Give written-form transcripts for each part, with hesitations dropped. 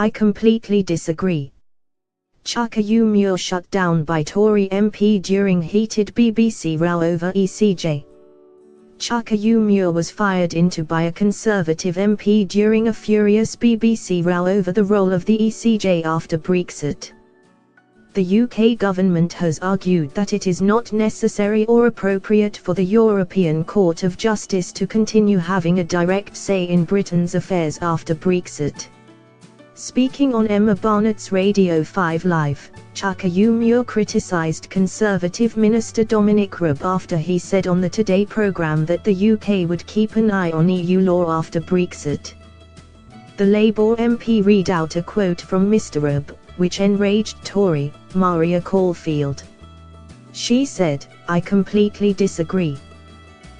I completely disagree. Chuka Umunna shut down by Tory MP during heated BBC row over ECJ. Chuka Umunna was fired into by a Conservative MP during a furious BBC row over the role of the ECJ after Brexit. The UK government has argued that it is not necessary or appropriate for the European Court of Justice to continue having a direct say in Britain's affairs after Brexit. Speaking on Emma Barnett's Radio 5 Live, Chuka Umunna criticised Conservative Minister Dominic Raab after he said on the Today programme that the UK would keep an eye on EU law after Brexit. The Labour MP read out a quote from Mr Raab, which enraged Tory Maria Caulfield. She said, "I completely disagree.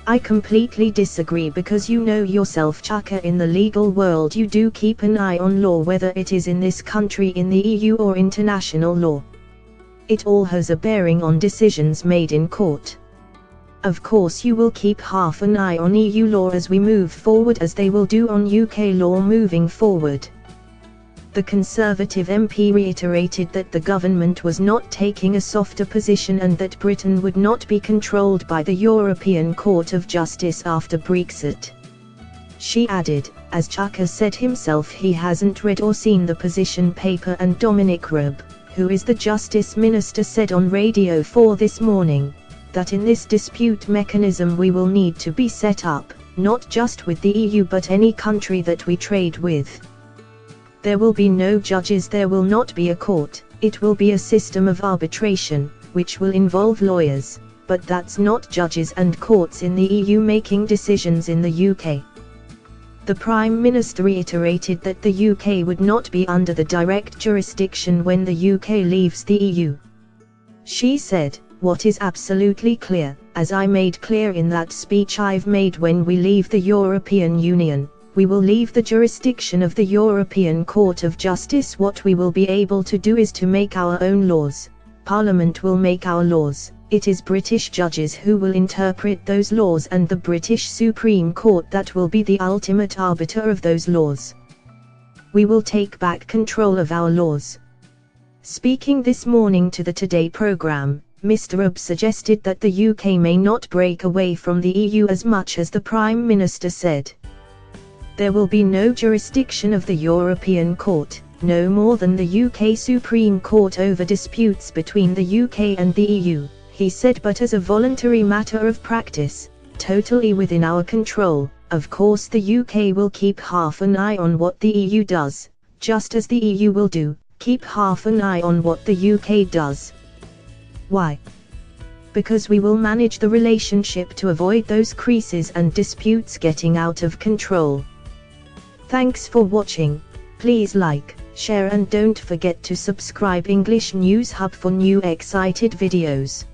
I completely disagree because you know yourself, Chuka, in the legal world you do keep an eye on law, whether it is in this country, in the EU or international law. It all has a bearing on decisions made in court. Of course you will keep half an eye on EU law as we move forward, as they will do on UK law moving forward." The Conservative MP reiterated that the government was not taking a softer position and that Britain would not be controlled by the European Court of Justice after Brexit. She added, as Chuka said himself, he hasn't read or seen the position paper, and Dominic Raab, who is the Justice Minister, said on Radio 4 this morning, that in this dispute mechanism we will need to be set up, not just with the EU but any country that we trade with. There will be no judges, there will not be a court, it will be a system of arbitration, which will involve lawyers, but that's not judges and courts in the EU making decisions in the UK. The Prime Minister reiterated that the UK would not be under the direct jurisdiction when the UK leaves the EU. She said, "What is absolutely clear, as I made clear in that speech I've made, when we leave the European Union, we will leave the jurisdiction of the European Court of Justice. What we will be able to do is to make our own laws. Parliament will make our laws. It is British judges who will interpret those laws and the British Supreme Court that will be the ultimate arbiter of those laws. We will take back control of our laws." Speaking this morning to the Today programme, Mr Raab suggested that the UK may not break away from the EU as much as the Prime Minister said. There will be no jurisdiction of the European Court, no more than the UK Supreme Court over disputes between the UK and the EU, he said, but as a voluntary matter of practice, totally within our control. Of course the UK will keep half an eye on what the EU does, just as the EU will keep half an eye on what the UK does. Why? Because we will manage the relationship to avoid those creases and disputes getting out of control. Thanks for watching. Please like, share and don't forget to subscribe English News Hub for new excited videos.